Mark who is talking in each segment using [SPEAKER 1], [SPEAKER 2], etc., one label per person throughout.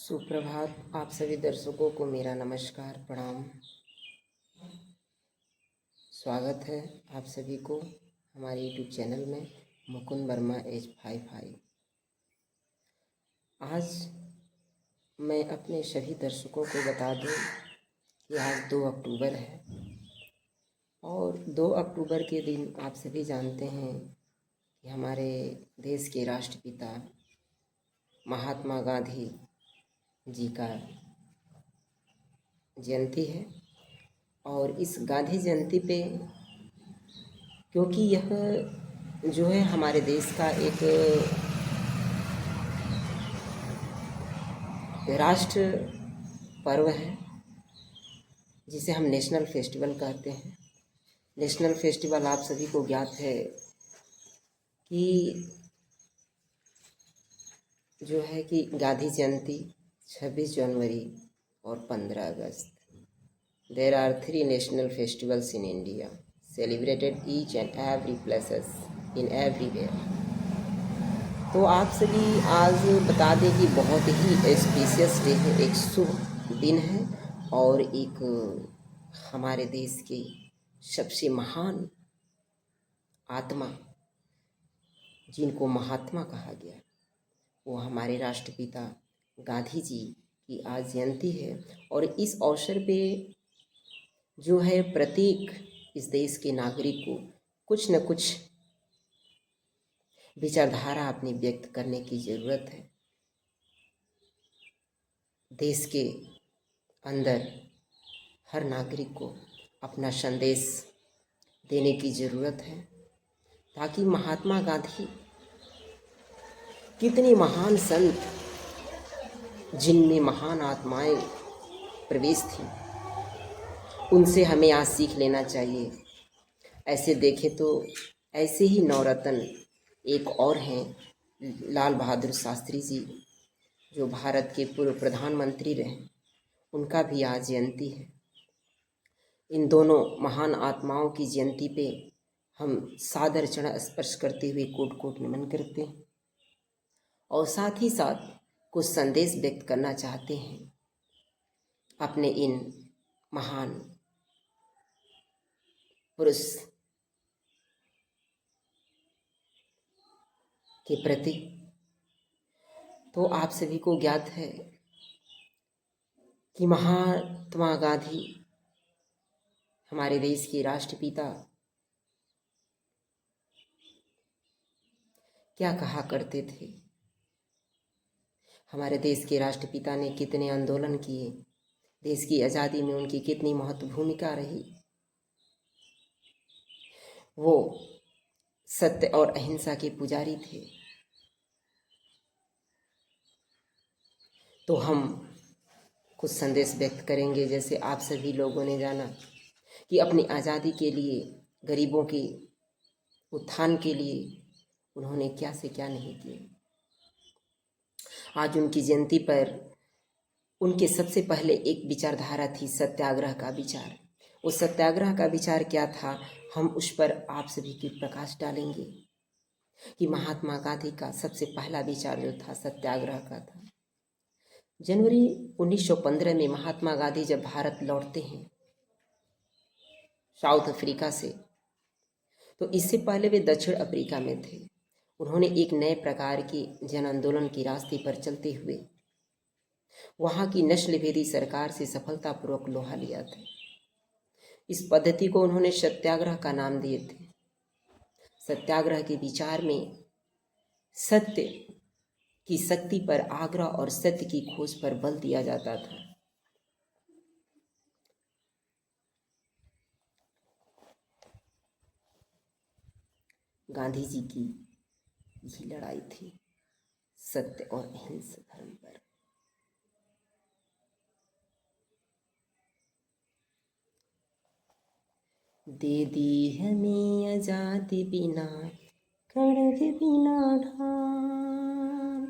[SPEAKER 1] सुप्रभात। आप सभी दर्शकों को मेरा नमस्कार प्रणाम। स्वागत है आप सभी को हमारे यूट्यूब चैनल में मुकुंद वर्मा एज 55। आज मैं अपने सभी दर्शकों को बता दूं कि आज 2 अक्टूबर है और 2 अक्टूबर के दिन आप सभी जानते हैं कि हमारे देश के राष्ट्रपिता महात्मा गांधी जी का जयंती है। और इस गांधी जयंती पे क्योंकि यह जो है हमारे देश का एक राष्ट्र पर्व है जिसे हम नेशनल फेस्टिवल कहते हैं। नेशनल फेस्टिवल आप सभी को ज्ञात है कि जो है कि गांधी जयंती 26 जनवरी और 15 अगस्त। There are 3 national festivals in India, celebrated each and every places in everywhere. तो आप सभी आज बता दें कि बहुत ही स्पेशियस डे है, एक शुभ दिन है और एक हमारे देश के सबसे महान आत्मा जिनको महात्मा कहा गया वो हमारे राष्ट्रपिता गांधी जी की आज जयंती है। और इस अवसर पे जो है प्रत्येक इस देश के नागरिक को कुछ न कुछ विचारधारा अपनी व्यक्त करने की ज़रूरत है। देश के अंदर हर नागरिक को अपना संदेश देने की ज़रूरत है ताकि महात्मा गांधी कितने महान संत जिनमें महान आत्माएं प्रवेश थी उनसे हमें आज सीख लेना चाहिए। ऐसे देखें तो ऐसे ही नवरत्न एक और हैं लाल बहादुर शास्त्री जी जो भारत के पूर्व प्रधानमंत्री रहे, उनका भी आज जयंती है। इन दोनों महान आत्माओं की जयंती पे हम सादर चरण स्पर्श करते हुए कोट कोट नमन करते हैं और साथ ही साथ कुछ संदेश व्यक्त करना चाहते हैं अपने इन महान पुरुष के प्रति। तो आप सभी को ज्ञात है कि महात्मा गांधी हमारे देश के राष्ट्रपिता क्या कहा करते थे। हमारे देश के राष्ट्रपिता ने कितने आंदोलन किए, देश की आज़ादी में उनकी कितनी महत्वपूर्ण भूमिका रही। वो सत्य और अहिंसा के पुजारी थे। तो हम कुछ संदेश व्यक्त करेंगे। जैसे आप सभी लोगों ने जाना कि अपनी आज़ादी के लिए, गरीबों के उत्थान के लिए उन्होंने क्या से क्या नहीं किए। आज उनकी जयंती पर उनके सबसे पहले एक विचारधारा थी सत्याग्रह का विचार। वो सत्याग्रह का विचार क्या था, हम उस पर आप सभी की प्रकाश डालेंगे कि महात्मा गांधी का सबसे पहला विचार जो था सत्याग्रह का था। जनवरी 1915 में महात्मा गांधी जब भारत लौटते हैं साउथ अफ्रीका से, तो इससे पहले वे दक्षिण अफ्रीका में थे। उन्होंने एक नए प्रकार के जन आंदोलन के रास्ते पर चलते हुए वहाँ की नस्लभेदी सरकार से सफलतापूर्वक लोहा लिया था। इस पद्धति को उन्होंने सत्याग्रह का नाम दिए थे। सत्याग्रह के विचार में सत्य की शक्ति पर आग्रह और सत्य की खोज पर बल दिया जाता था। गांधी जी की यही लड़ाई थी सत्य और अहिंसा धर्म पर। दे दी हमें आजादी बिना कड़क बिना ढाल,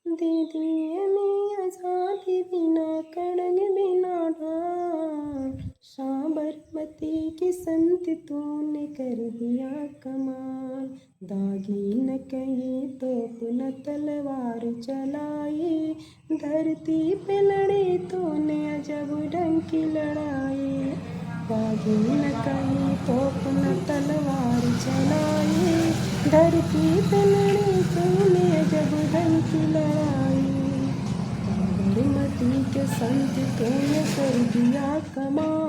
[SPEAKER 1] दे दी हमें आजादी बिना कड़क बिना ढाल, साबरमती
[SPEAKER 2] मती के संत तूने कर दिया कमाल। दागी न कहीं तोप न तलवार चलाई, धरती पे लड़ी तूने अजब ढंग की लड़ाई। दागी न कहीं तोप न तलवार चलाई, धरती पे लड़ी तूने अजब ढंग की लड़ाई। साबरमती के संत तूने कर दिया कमाल।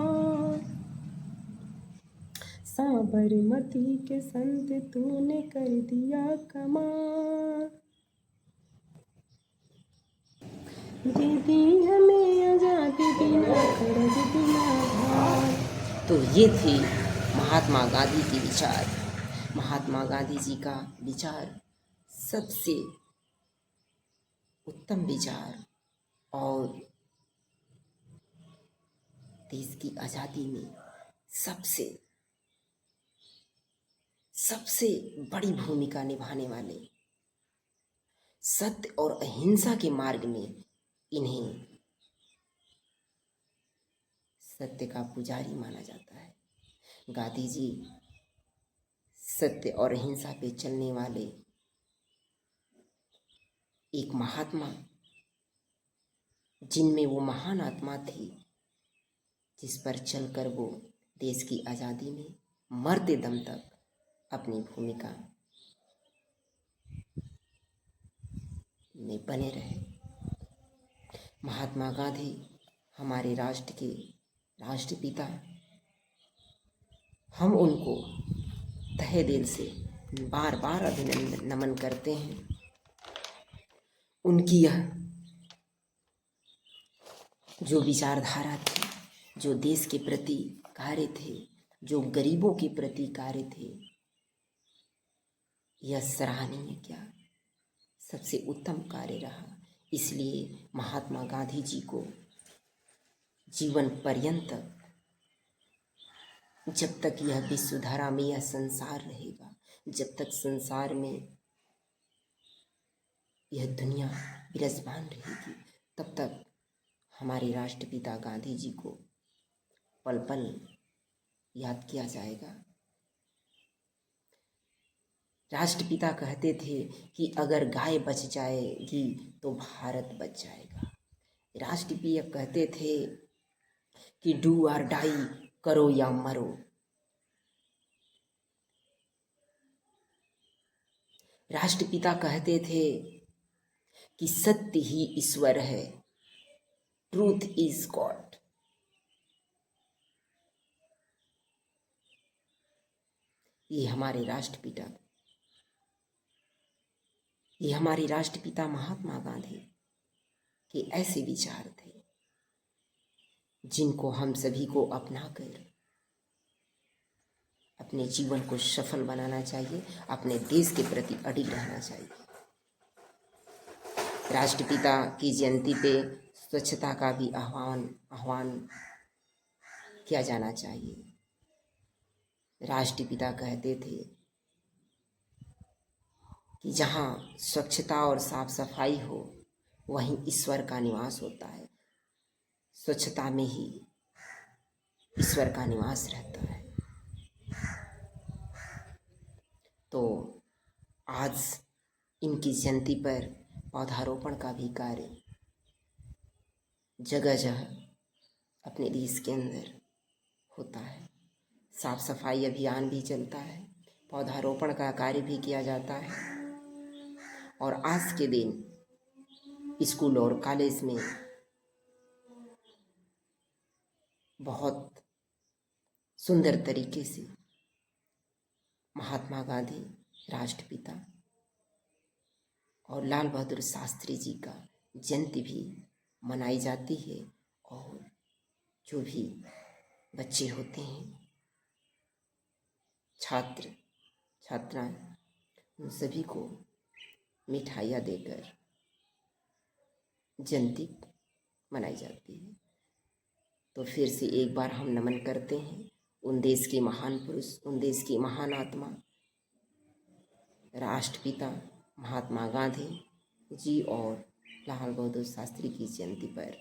[SPEAKER 2] साबरमती के संत तूने कर दिया कमाल। दे दी हमें आजादी बिना खड़ग बिना ढाल।
[SPEAKER 1] तो ये थे महात्मा गांधी के विचार। महात्मा गांधी जी का विचार सबसे उत्तम विचार और देश की आज़ादी में सबसे बड़ी भूमिका निभाने वाले, सत्य और अहिंसा के मार्ग में इन्हें सत्य का पुजारी माना जाता है। गांधी जी सत्य और अहिंसा पे चलने वाले एक महात्मा, जिनमें वो महान आत्मा थी जिस पर चलकर वो देश की आज़ादी में मरते दम तक अपनी भूमिका में बने रहे। महात्मा गांधी हमारे राष्ट्र के राष्ट्रपिता। हम उनको तहे दिल से बार बार अभिनंदन नमन करते हैं। उनकी यह जो विचारधारा थी, जो देश के प्रति कार्य थे, जो गरीबों के प्रति कार्य थे, यह सराहनीय क्या सबसे उत्तम कार्य रहा। इसलिए महात्मा गांधी जी को जीवन पर्यंत, जब तक यह विश्वधारा में यह संसार रहेगा, जब तक संसार में यह दुनिया विराजमान रहेगी, तब तक हमारे राष्ट्रपिता गांधी जी को पल पल याद किया जाएगा। राष्ट्रपिता कहते थे कि अगर गाय बच जाएगी तो भारत बच जाएगा। राष्ट्रपिता कहते थे कि डू और डाई, करो या मरो। राष्ट्रपिता कहते थे कि सत्य ही ईश्वर है, ट्रूथ इज गॉड। ये हमारे राष्ट्रपिता महात्मा गांधी के ऐसे विचार थे जिनको हम सभी को अपनाकर अपने जीवन को सफल बनाना चाहिए, अपने देश के प्रति अडिग रहना चाहिए। राष्ट्रपिता की जयंती पे स्वच्छता का भी आह्वान किया जाना चाहिए। राष्ट्रपिता कहते थे कि जहाँ स्वच्छता और साफ सफाई हो वहीं ईश्वर का निवास होता है। स्वच्छता में ही ईश्वर का निवास रहता है। तो आज इनकी जयंती पर पौधारोपण का भी कार्य जगह जगह अपने देश के अंदर होता है। साफ सफाई अभियान भी चलता है, पौधारोपण का कार्य भी किया जाता है। और आज के दिन स्कूल और कॉलेज में बहुत सुंदर तरीके से महात्मा गांधी, राष्ट्रपिता और लाल बहादुर शास्त्री जी का जयंती भी मनाई जाती है। और जो भी बच्चे होते हैं, छात्र छात्राएं, उन सभी को मिठाइयाँ देकर जयंती मनाई जाती है। तो फिर से एक बार हम नमन करते हैं उन देश के महान पुरुष, उन देश की महान आत्मा राष्ट्रपिता महात्मा गांधी जी और लाल बहादुर शास्त्री की जयंती पर।